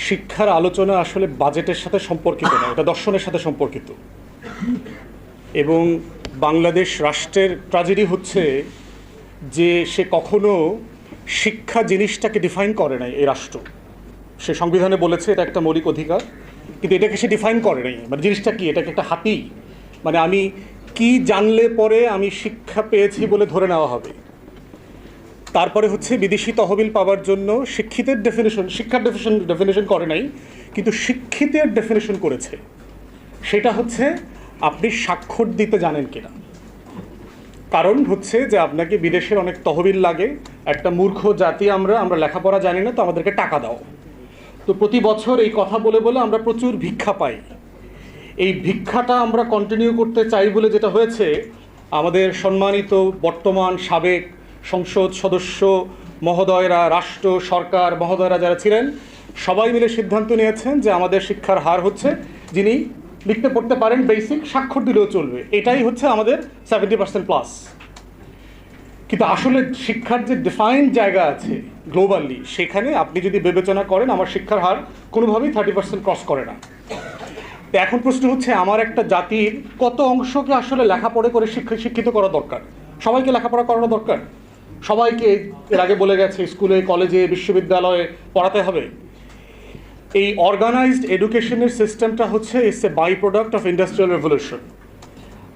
শিক্ষার আলোচনা আসলে বাজেটের সাথে সম্পর্কিত না, এটা দর্শনের সাথে সম্পর্কিত। এবং বাংলাদেশ রাষ্ট্রের ট্র্যাজেডি হচ্ছে যে সে কখনো শিক্ষা জিনিসটাকে ডিফাইন করে নাই। এই রাষ্ট্র সে সংবিধানে বলেছে এটা একটা মৌলিক অধিকার, কিন্তু এটাকে সে ডিফাইন করে নাই। মানে জিনিসটা কি, এটাকে একটা হাতি, মানে আমি কি জানলে পরে আমি শিক্ষা পেয়েছি বলে ধরে নেওয়া হবে। তারপরে হচ্ছে বিদেশি তহবিল পাওয়ার জন্য শিক্ষিতের ডেফিনেশন, শিক্ষার ডেফিনেশন করে নাই, কিন্তু শিক্ষিতের ডেফিনেশন করেছে। সেটা হচ্ছে আপনি স্বাক্ষর দিতে জানেন কিনা। কারণ হচ্ছে যে আপনাকে বিদেশের অনেক তহবিল লাগে, একটা মূর্খ জাতি আমরা লেখাপড়া জানি না, তো আমাদেরকে টাকা দাও। তো প্রতি বছর এই কথা বলে বলে আমরা প্রচুর ভিক্ষা পাই। এই ভিক্ষাটা আমরা কন্টিনিউ করতে চাই বলে যেটা হয়েছে, আমাদের সম্মানিত বর্তমান সাবেক সংসদ সদস্য মহোদয়রা, রাষ্ট্র সরকার মহোদয়রা যারা ছিলেন, সবাই মিলে সিদ্ধান্ত নিয়েছেন যে আমাদের শিক্ষার হার হচ্ছে যিনি লিখতে পড়তে পারেন বেসিক, স্বাক্ষর দিলেও চলবে, এটাই হচ্ছে আমাদের 70%+। কিন্তু আসলে শিক্ষার যে ডিফাইন্ড জায়গা আছে গ্লোবালি, সেখানে আপনি যদি বিবেচনা করেন আমার শিক্ষার হার কোনোভাবেই 30% ক্রস করে না। তো এখন প্রশ্ন হচ্ছে, আমার একটা জাতির কত অংশকে আসলে লেখাপড়া করে শিক্ষিত করা দরকার? সবাইকে লেখাপড়া করানো দরকার? সবাইকে এর আগে বলে গেছে স্কুলে কলেজে বিশ্ববিদ্যালয়ে পড়াতে হবে? এই অর্গানাইজড এডুকেশনের সিস্টেমটা হচ্ছে it's a by product of industrial revolution.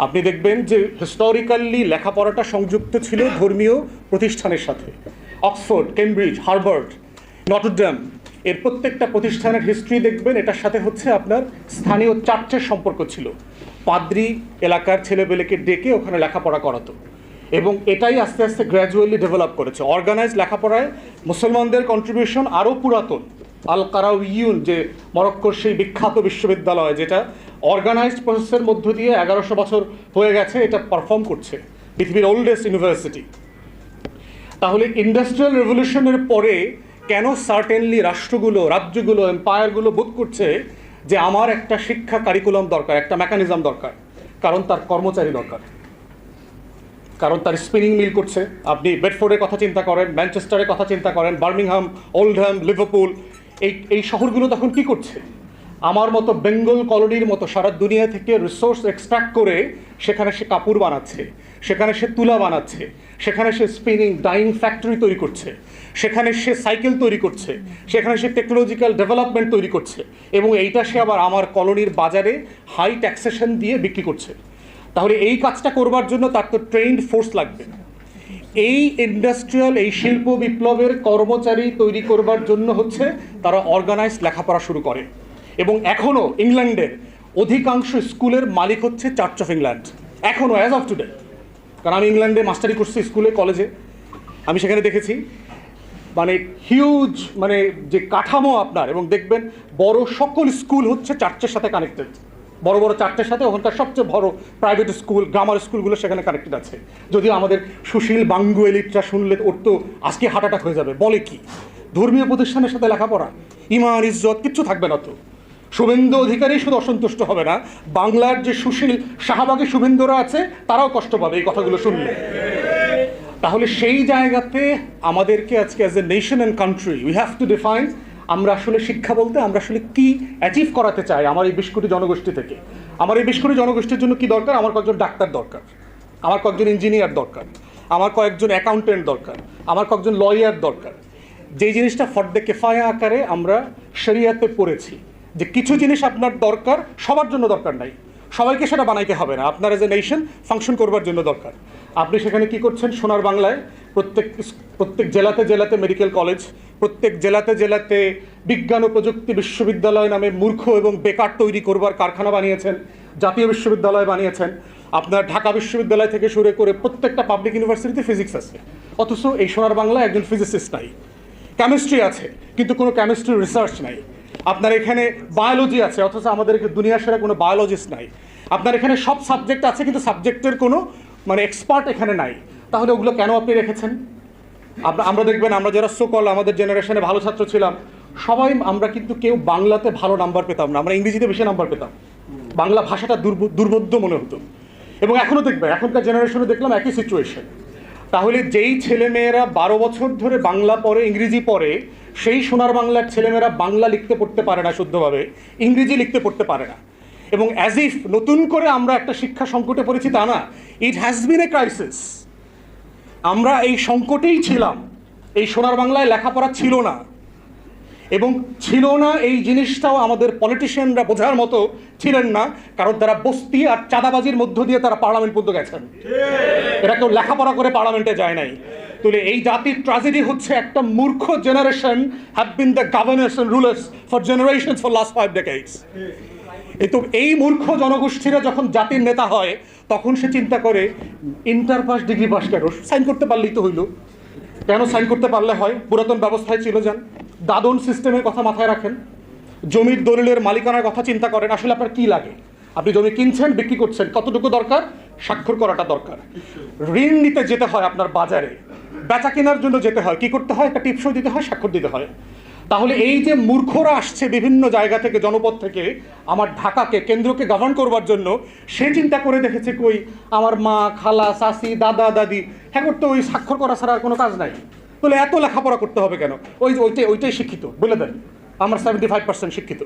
আপনি দেখবেন যে হিস্টোরিক্যালি লেখাপড়াটা সংযুক্ত ছিল ধর্মীয় প্রতিষ্ঠানের সাথে। অক্সফোর্ড, কেমব্রিজ, হার্ভার্ড, নটরডেম, এর প্রত্যেকটা প্রতিষ্ঠানের হিস্ট্রি দেখবেন এটার সাথে হচ্ছে আপনার স্থানীয় চার্চের সম্পর্ক ছিল। পাদ্রি এলাকার ছেলেবেলেকে ডেকে ওখানে লেখাপড়া করাতো, এবং এটাই আস্তে আস্তে গ্র্যাজুয়ালি ডেভেলপ করেছে। অর্গানাইজ লেখাপড়ায় মুসলমানদের কন্ট্রিবিউশন আরও পুরাতন। আল কারাউইয়ুন, যে মরক্কোর সেই বিখ্যাত বিশ্ববিদ্যালয়, যেটা অর্গানাইজড প্রসেসের মধ্য দিয়ে 1100 বছর হয়ে গেছে, এটা পারফর্ম করছে, পৃথিবীর ওল্ডেস্ট ইউনিভার্সিটি। তাহলে ইন্ডাস্ট্রিয়াল রেভলিউশনের পরে কেন সার্টেনলি রাষ্ট্রগুলো, রাজ্যগুলো, এম্পায়ারগুলো বোধ করছে যে আমার একটা শিক্ষা কারিকুলাম দরকার, একটা মেকানিজম দরকার? কারণ তার কর্মচারী দরকার, কারণ তার স্পিনিং মিল করছে। আপনি বেডফোর্ডের কথা চিন্তা করেন, ম্যানচেস্টারের কথা চিন্তা করেন, বার্মিংহাম, ওল্ডহ্যাম, লিভারপুল, এই শহরগুলো তখন কি করছে? আমার মতো বেঙ্গল কলোনির মতো সারা দুনিয়া থেকে রিসোর্স এক্সট্রাক্ট করে সেখানে সে কাপড় বানাচ্ছে, সেখানে সে তুলা বানাচ্ছে, সেখানে সে স্পিনিং ডাইং ফ্যাক্টরি তৈরি করছে, সেখানে সে সাইকেল তৈরি করছে, সেখানে সে টেকনোলজিক্যাল ডেভেলপমেন্ট তৈরি করছে, এবং এইটা সে আবার আমার কলোনির বাজারে হাই ট্যাক্সেশন দিয়ে বিক্রি করছে। তাহলে এই কাজটা করবার জন্য তার তো ট্রেন্ড ফোর্স লাগবে। এই ইন্ডাস্ট্রিয়াল, এই শিল্প বিপ্লবের কর্মচারী তৈরি করবার জন্য হচ্ছে তারা অর্গানাইজড লেখাপড়া শুরু করে। এবং এখনও ইংল্যান্ডের অধিকাংশ স্কুলের মালিক হচ্ছে চার্চ অফ ইংল্যান্ড, এখনও অ্যাজ অফ টুডে। কারণ আমি ইংল্যান্ডে মাস্টারি করছি, স্কুলে কলেজে, আমি সেখানে দেখেছি মানে হিউজ, মানে যে কাঠামো আপনার, এবং দেখবেন বড় সকল স্কুল হচ্ছে চার্চের সাথে কানেক্টেড। বড় বড় চার্চের সাথে ওখানকার সবচেয়ে বড় প্রাইভেট স্কুল, গ্রামার স্কুলগুলো সেখানে কানেক্টেড আছে। যদিও আমাদের সুশীল বাঙ্গু এলিটরা শুনলে ওর তো আজকে হার্ট অ্যাটাক হয়ে যাবে, বলে কি ধর্মীয় প্রতিষ্ঠানের সাথে লেখাপড়া, ইমান ইজ্জত কিচ্ছু থাকবে না। তো শুভেন্দু অধিকারী শুধু অসন্তুষ্ট হবে না, বাংলার যে সুশীল শাহবাগী শুভেন্দুরা আছে তারাও কষ্ট পাবে এই কথাগুলো শুনলে। তাহলে সেই জায়গাতে আমাদেরকে আজকে as a nation and country we have to define আমরা আসলে শিক্ষা বলতে আমরা আসলে কি অ্যাচিভ করাতে চাই আমার এই 20 কোটি জনগোষ্ঠী থেকে। আমার এই 20 কোটি জনগোষ্ঠীর জন্য কি দরকার? আমার কয়েকজন ডাক্তার দরকার, আমার কয়েকজন ইঞ্জিনিয়ার দরকার, আমার কয়েকজন অ্যাকাউন্টেন্ট দরকার, আমার কয়েকজন লয়ার দরকার। যেই জিনিসটা ফর্দে কেফায়া আকারে আমরা শরিয়াতে পড়েছি যে কিছু জিনিস আপনার দরকার, সবার জন্য দরকার নাই, সবাইকে সেটা বানাইতে হবে না, আপনার এজ এ নেশন ফাংশন করবার জন্য দরকার। আপনি সেখানে কি করছেন? সোনার বাংলায় প্রত্যেক জেলাতে জেলাতে মেডিকেল কলেজ, প্রত্যেক জেলাতে জেলাতে বিজ্ঞান ও প্রযুক্তি বিশ্ববিদ্যালয় নামে মূর্খ এবং বেকার তৈরি করবার কারখানা বানিয়েছেন, জাতীয় বিশ্ববিদ্যালয় বানিয়েছেন। আপনার ঢাকা বিশ্ববিদ্যালয় থেকে শুরু করে প্রত্যেকটা পাবলিক ইউনিভার্সিটিতে ফিজিক্স আছে, অথচ এই সোনার বাংলায় একজন ফিজিসিস্ট নাই। কেমিস্ট্রি আছে কিন্তু কোনো কেমিস্ট্রি রিসার্চ নাই। আপনার এখানে বায়োলজি আছে, অথচ আমাদের দুনিয়ার সেরা কোনো বায়োলজিস্ট নাই। আপনার এখানে সব সাবজেক্ট আছে কিন্তু সাবজেক্টের কোনো মানে এক্সপার্ট এখানে নাই। তাহলে ওগুলো কেন আপনি রেখেছেন? আমরা দেখবেন, আমরা যারা সোকল আমাদের জেনারেশনে ভালো ছাত্র ছিলাম, সবাই আমরা কিন্তু কেউ বাংলাতে ভালো নাম্বার পেতাম না, আমরা ইংরেজিতে বেশি নাম্বার পেতাম। বাংলা ভাষাটা দুর্বোধ্য মনে হতো। এবং এখনও দেখবেন, এখনকার জেনারেশনে দেখলাম একই সিচুয়েশন। তাহলে যেই ছেলে মেয়েরা 12 বছর ধরে বাংলা পড়ে, ইংরেজি পড়ে, সেই সোনার বাংলার ছেলেমেয়েরা বাংলা লিখতে পড়তে পারে না শুদ্ধভাবে, ইংরেজি লিখতে পড়তে পারে না। এবং অ্যাজ ইফ নতুন করে আমরা একটা শিক্ষা সংকটে পড়েছি তা না, it has been A crisis. আমরা এই সংকটেই ছিলাম, এই সোনার বাংলায় লেখাপড়া ছিল না, এবং ছিল না এই জিনিসটাও আমাদের পলিটিশিয়ানরা বোঝার মতো ছিলেন না, কারণ তারা বস্তি আর চাঁদাবাজির মধ্য দিয়ে তারা পার্লামেন্ট পর্যন্ত গেছেন। এরা কেউ লেখাপড়া করে পার্লামেন্টে যায় নাই। তাহলে এই জাতির ট্র্যাজেডি হচ্ছে একটা মূর্খ generation have been the governors and rulers for generations for last 5 decades। তো এই মূর্খ জনগোষ্ঠীরা যখন জাতির নেতা হয় তখন সে চিন্তা করে ইন্টার পাস ডিগ্রি পাস কেন, সাইন করতে পারলেই তো হইল। কেন সাইন করতে পারলে হয়? পুরাতন ব্যবস্থায় ছিল যান, দাদন সিস্টেমের কথা মাথায় রাখেন, জমির দলিলের মালিকানার কথা চিন্তা করেন। আসলে আপনার কি লাগে? আপনি জমি কিনছেন, বিক্রি করছেন, কতটুকু দরকার? স্বাক্ষর করাটা দরকার। ঋণ নিতে যেতে হয় আপনার বাজারে, বেচা কেনার জন্য যেতে হয়, কি করতে হয়? একটা টিপসই দিতে হয়, স্বাক্ষর দিতে হয়। তাহলে এই যে মূর্খরা আসছে বিভিন্ন জায়গা থেকে, জনপদ থেকে, আমার ঢাকাকে কেন্দ্রকে গভর্ন করবার জন্য, সে চিন্তা করে দেখেছে কই আমার মা, খালা, চাচি, দাদা, দাদি, হ্যাঁ করতে ওই স্বাক্ষর করা ছাড়া আর কোনো কাজ নাই। তাহলে এত লেখাপড়া করতে হবে কেন? ওইটাই শিক্ষিত বলে দেন, আমরা 75% শিক্ষিত।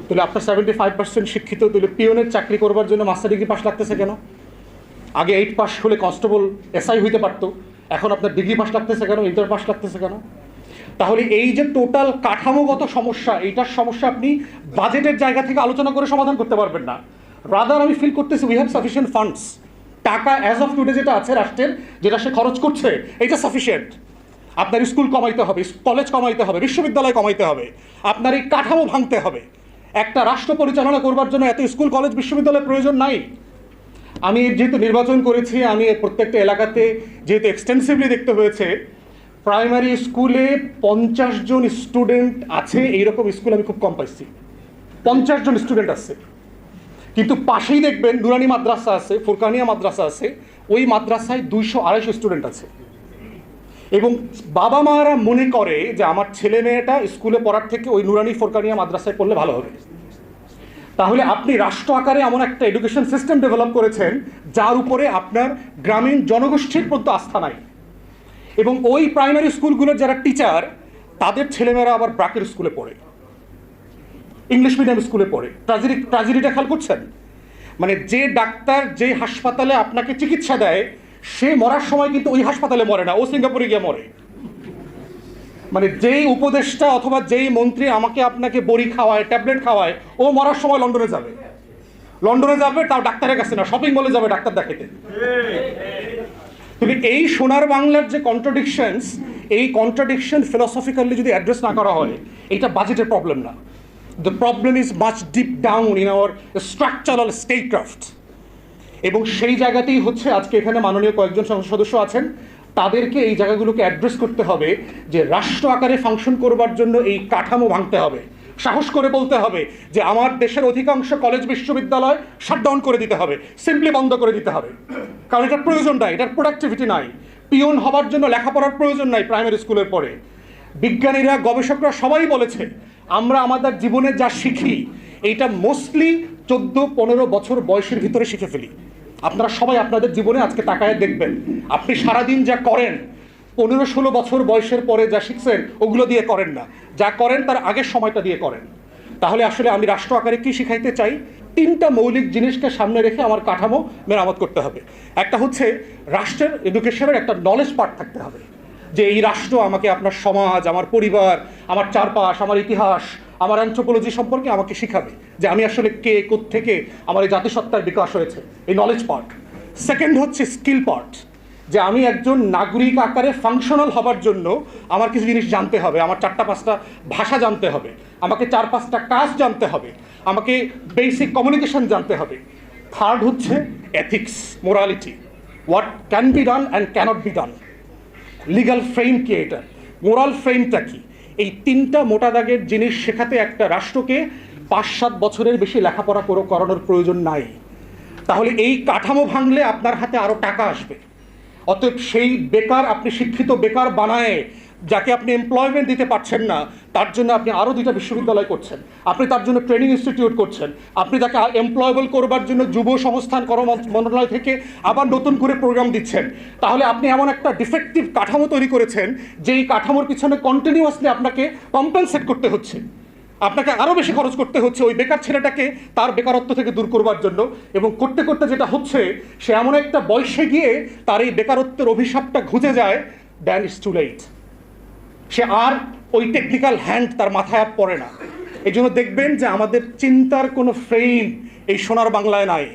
তাহলে আপনার 75% শিক্ষিত, তাহলে পিওনের চাকরি করবার জন্য মাস্টার ডিগ্রি পাস লাগতেছে কেন? আগে 8 পাস হলে কনস্টেবল এসআই হইতে পারতো, এখন আপনার ডিগ্রি পাস লাগতেছে কেন, ইন্টার পাস লাগতেছে কেন? তাহলে এই যে টোটাল কাঠামোগত সমস্যা, এইটার সমস্যা আপনি বাজেটের জায়গা থেকে আলোচনা করে সমাধান করতে পারবেন না। রাদার আমি ফিল করতেছি উই হ্যাভ সাফিসিয়েন্ট ফান্ডস। টাকা অ্যাজ অফ টুডে যেটা আছে রাষ্ট্রের, যেটা সে খরচ করছে, এইটা সাফিসিয়েন্ট। আপনার স্কুল কমাইতে হবে, কলেজ কমাইতে হবে, বিশ্ববিদ্যালয় কমাইতে হবে, আপনার এই কাঠামো ভাঙতে হবে। একটা রাষ্ট্র পরিচালনা করবার জন্য এত স্কুল, কলেজ, বিশ্ববিদ্যালয়ের প্রয়োজন নাই। আমি যেহেতু নির্বাচন করেছি, আমি প্রত্যেকটা এলাকাতে যেহেতু এক্সটেন্সিভলি দেখতে হয়েছে, প্রাইমারি স্কুলে 50 জন স্টুডেন্ট আছে এইরকম স্কুল আমি খুব কম পাইছি। 50 জন স্টুডেন্ট আছে, কিন্তু পাশেই দেখবেন নুরানি মাদ্রাসা আছে, ফুরকানিয়া মাদ্রাসা আছে, ওই মাদ্রাসায় 200-250 স্টুডেন্ট আছে। এবং বাবা মারা মনে করে যে আমার ছেলে মেয়েটা স্কুলে পড়ার থেকে ওই নুরানি ফুরকানিয়া মাদ্রাসায় পড়লে ভালো হবে। তাহলে আপনি রাষ্ট্র আকারে এমন একটা এডুকেশন সিস্টেম ডেভেলপ করেছেন যার উপরে আপনার গ্রামীণ জনগোষ্ঠীর প্রতি আস্থা নাই। এবং ওই প্রাইমারি স্কুলগুলোর যারা টিচার, তাদের ছেলেমেয়েরা আবার ব্র্যাকের স্কুলে পড়ে, ইংলিশ মিডিয়াম স্কুলে পড়ে। ট্র্যাজেডিটা খেয়াল করছেন? মানে যে ডাক্তার যে হাসপাতালে আপনাকে চিকিৎসা দেয়, সে মরার সময় কিন্তু ওই হাসপাতালে মরে না, ও সিঙ্গাপুরে গিয়ে মরে। মানে যেই উপদেষ্টা অথবা যেই মন্ত্রী আমাকে আপনাকে বড়ি খাওয়ায়, ট্যাবলেট খাওয়ায়, ও মরার সময় লন্ডনে যাবে। লন্ডনে যাবে তাও ডাক্তারের কাছে না, শপিং মলে যাবে ডাক্তার দেখাতে। কিন্তু এই সোনার বাংলার যে কন্ট্রাডিকশনস, এই কন্ট্রাডিকশন ফিলসফিক্যালি যদি অ্যাড্রেস না করা হয়, এটা বাজেটের প্রবলেম না। The problem is much deep down in our structural statecraft. এবং সেই জায়গাতেই হচ্ছে আজকে এখানে মাননীয় কয়েকজন সংসদ সদস্য আছেন, তাদেরকে এই জায়গাগুলোকে অ্যাড্রেস করতে হবে যে রাষ্ট্র আকারে ফাংশন করবার জন্য এই কাঠামো ভাঙতে হবে। সাহস করে বলতে হবে যে আমার দেশের অধিকাংশ কলেজ, বিশ্ববিদ্যালয় শাটডাউন করে দিতে হবে, সিম্পলি বন্ধ করে দিতে হবে। কারণ এটার প্রয়োজন নাই, এটার প্রোডাক্টিভিটি নাই। পিওন হবার জন্য লেখাপড়ার প্রয়োজন নাই প্রাইমারি স্কুলের পরে। বিজ্ঞানীরা, গবেষকরা সবাই বলেছে আমরা আমাদের জীবনে যা শিখি এইটা মোস্টলি 14-15 বছর বয়সের ভিতরে শিখে ফেলি। আপনারা সবাই আপনাদের জীবনে আজকে তাকায় দেখবেন, আপনি সারাদিন যা করেন 15-16 বছর বয়সের পরে যা শিখছেন ওগুলো দিয়ে করেন না, যা করেন তার আগের সময়টা দিয়ে করেন। তাহলে আসলে আমি রাষ্ট্র আকারে কী শিখাইতে চাই? 3টা মৌলিক জিনিসকে সামনে রেখে আমার কাঠামো মেরামত করতে হবে। একটা হচ্ছে রাষ্ট্রের এডুকেশনের একটা নলেজ পার্ট থাকতে হবে, যে এই রাষ্ট্র আমাকে আপনার সমাজ, আমার পরিবার, আমার চারপাশ, আমার ইতিহাস, আমার অ্যানথ্রোপোলজি সম্পর্কে আমাকে শিখাবে যে আমি আসলে কে, কোত্থেকে আমার এই জাতিসত্তার বিকাশ হয়েছে, এই নলেজ পার্ট। সেকেন্ড হচ্ছে স্কিল পার্ট, যে আমি একজন নাগরিক আকারে ফাংশনাল হবার জন্য আমার কিছু জিনিস জানতে হবে, আমার 4-5টা ভাষা জানতে হবে, আমাকে 4-5টা কাজ জানতে হবে, আমাকে বেসিক কমিউনিকেশন জানতে হবে। থার্ড হচ্ছে ethics, morality, what can be done and cannot be done, legal frame কি, এটা মোরাল ফ্রেমটা কি। এই 3টা মোটা দাগের জিনিস শেখাতে একটা রাষ্ট্রকে 5-7 বছরের বেশি লেখাপড়া করানোর প্রয়োজন নাই। তাহলে এই কাঠামো ভাঙলে আপনার হাতে আরও টাকা আসবে। অতএব সেই বেকার, আপনি শিক্ষিত বেকার বানায় যাকে আপনি এমপ্লয়মেন্ট দিতে পারছেন না, তার জন্য আপনি আরও 2টা বিশ্ববিদ্যালয় করছেন, আপনি তার জন্য ট্রেনিং ইনস্টিটিউট করছেন, আপনি তাকে এমপ্লয়েবল করবার জন্য যুব সংস্থান মন্ত্রণালয় থেকে আবার নতুন করে প্রোগ্রাম দিচ্ছেন। তাহলে আপনি এমন একটা ডিফেক্টিভ কাঠামো তৈরি করেছেন যেই কাঠামোর পিছনে কন্টিনিউয়াসলি আপনাকে কম্পেনসেট করতে হচ্ছে, আপনাকে আরও বেশি খরচ করতে হচ্ছে ওই বেকার ছেলেটাকে তার বেকারত্ব থেকে দূর করবার জন্য। এবং করতে করতে যেটা হচ্ছে, সে এমন একটা বয়সে গিয়ে তার এই বেকারত্বের অভিশাপটা ঘুচে যায়, দেন ইটস টু লেট। সে আর ওই টেকনিক্যাল হ্যান্ড তার মাথায় আর পড়ে না। এই জন্য দেখবেন যে আমাদের চিন্তার কোনো ফ্রেম এই সোনার বাংলায় নাই।